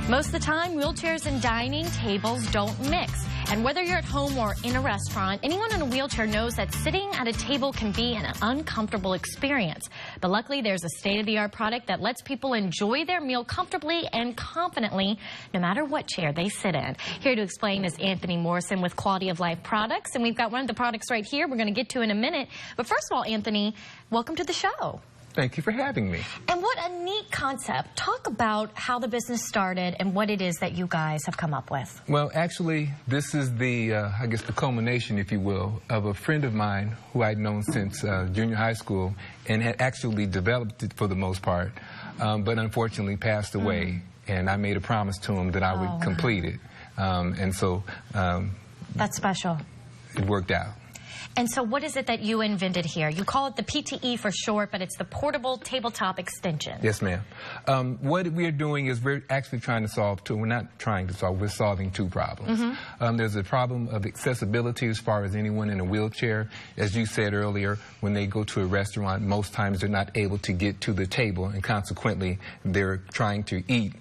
Most of the time, wheelchairs and dining tables don't mix. And whether you're at home or in a restaurant, anyone in a wheelchair knows that sitting at a table can be an uncomfortable experience. But luckily, there's a state-of-the-art product that lets people enjoy their meal comfortably and confidently, no matter what chair they sit in. Here to explain is Anthony Morrison with Quality of Life Products. And we've got one of the products right here we're going to get to in a minute. But first of all, Anthony, welcome to the show. Thank you for having me. And what a neat concept. Talk about how the business started and what it is that you guys have come up with. Well, actually, this is the, I guess, the culmination, if you will, of a friend of mine who I'd known since junior high school and had actually developed it for the most part, but unfortunately passed away. And I made a promise to him that I would complete it. And so... that's special. It worked out. And so what is it that you invented here? You call it the PTE for short, but it's the Portable Tabletop Extension. Yes, ma'am. What we're doing is we're actually trying to solve two. We're not trying to solve. We're solving two problems. There's a problem of accessibility as far as anyone in a wheelchair. As you said earlier, when they go to a restaurant, most times they're not able to get to the table, and consequently, they're trying to eat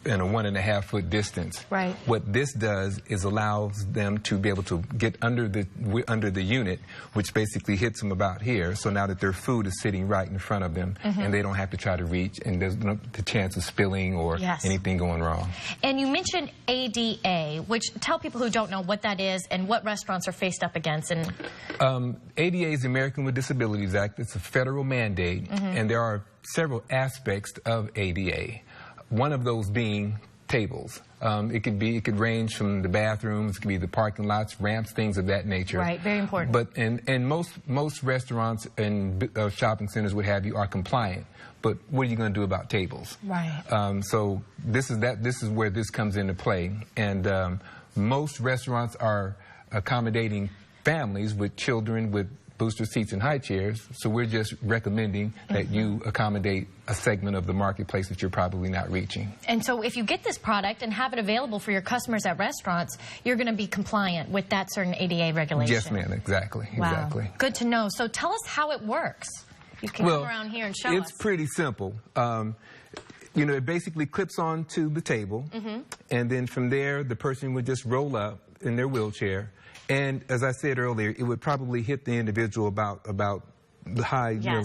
in a 1.5 foot distance. Right. What this does is allows them to be able to get under the unit, which basically hits them about here. So now that their food is sitting right in front of them, and they don't have to try to reach, and there's no the chance of spilling or anything going wrong. And you mentioned ADA, which tell people who don't know what that is and what restaurants are faced up against. And ADA is the American with Disabilities Act. It's a federal mandate, and there are several aspects of ADA. One of those being tables. It could range from the bathrooms, it could be the parking lots, ramps, things of that nature. Right, very important. But and most restaurants and shopping centers, what have you, are compliant. But what are you going to do about tables? Right. So this is where this comes into play. And most restaurants are accommodating families with children with booster seats and high chairs, so we're just recommending that you accommodate a segment of the marketplace that you're probably not reaching. And so if you get this product and have it available for your customers at restaurants, you're going to be compliant with that certain ADA regulation. Yes, ma'am, exactly. Wow. Exactly. Good to know. So tell us how it works. You can come around here and show us. It's pretty simple. You know, it basically clips onto the table, and then from there, the person would just roll up in their wheelchair. And as I said earlier, it would probably hit the individual about the high, you know,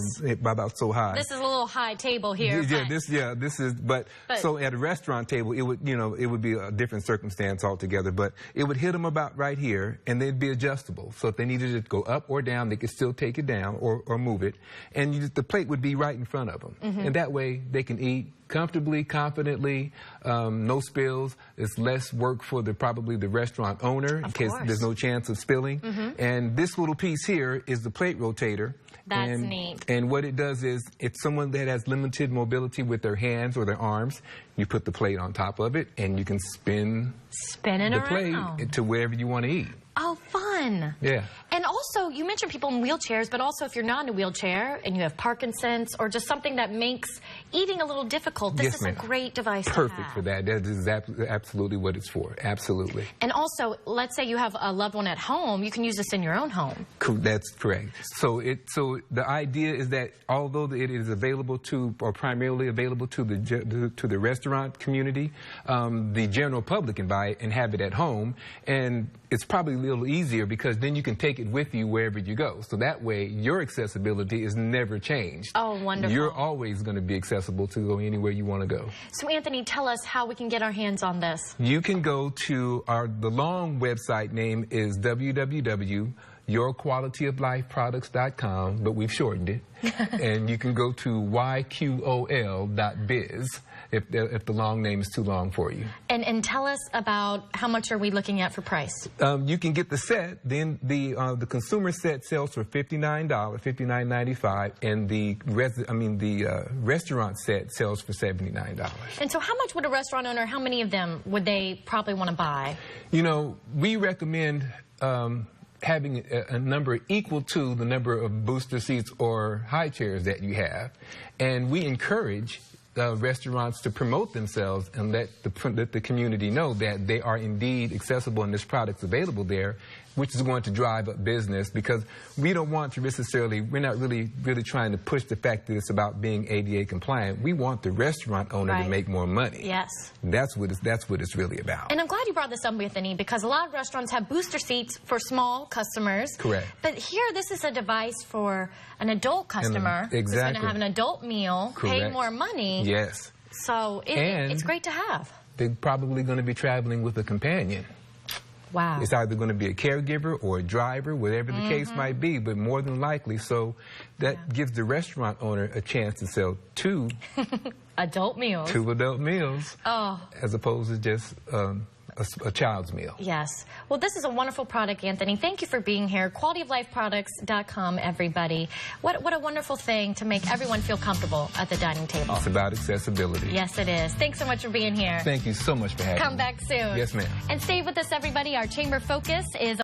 about so high. This is a little high table here. Yeah, this is, but so at a restaurant table, it would, you know, it would be a different circumstance altogether, but it would hit them about right here, and they'd be adjustable. So if they needed it to go up or down, they could still take it down or move it, and the plate would be right in front of them. And that way, they can eat comfortably, confidently, no spills. It's less work for probably the restaurant owner in case there's no chance of spilling. And this little piece here is the plate rotator. That's neat. And what it does is, if someone that has limited mobility with their hands or their arms, you put the plate on top of it, and you can spin the plate to wherever you want to eat. Oh, fun. Yeah. And also, you mentioned people in wheelchairs, but also if you're not in a wheelchair and you have Parkinson's or just something that makes eating a little difficult, this is a great device to have. Perfect for that. That is absolutely what it's for. Absolutely. And also, let's say you have a loved one at home, you can use this in your own home. That's correct. So the idea is that although it is available to, or primarily available to the restaurant community, the general public can buy it and have it at home, and it's probably a little easier because then you can take it with you wherever you go. So that way, your accessibility is never changed. Oh, wonderful. You're always going to be accessible to go anywhere you want to go. So, Anthony, tell us how we can get our hands on this. You can go to the long website name is www.yourqualityoflifeproducts.com, but we've shortened it. And you can go to yqol.biz if the long name is too long for you. And tell us about how much are we looking at for price? You can get the set. Then the consumer set sells for $59, $59.95, and the restaurant set sells for $79. And so how much would a restaurant owner, how many of them would they probably want to buy? You know, we recommend having a number equal to the number of booster seats or high chairs that you have. And we encourage restaurants to promote themselves and let the community know that they are indeed accessible and this product's available there. which is going to drive up business, because we don't want to necessarily, we're not really trying to push the fact that it's about being ADA compliant. We want the restaurant owner to make more money. Yes. That's what it's really about. And I'm glad you brought this up, Anthony, because a lot of restaurants have booster seats for small customers. Correct. But here, this is a device for an adult customer who's going to have an adult meal, pay more money. Yes. So it's great to have. They're probably going to be traveling with a companion. Wow. It's either going to be a caregiver or a driver, whatever the case might be, but more than likely. So that gives the restaurant owner a chance to sell 2 adult meals. 2 adult meals, as opposed to just a child's meal. Yes. Well, this is a wonderful product, Anthony. Thank you for being here. QualityOfLifeProducts.com, everybody. What a wonderful thing to make everyone feel comfortable at the dining table. It's about accessibility. Yes, it is. Thanks so much for being here. Thank you so much for having me. Come back soon. Yes, ma'am. And stay with us, everybody. Our chamber focus is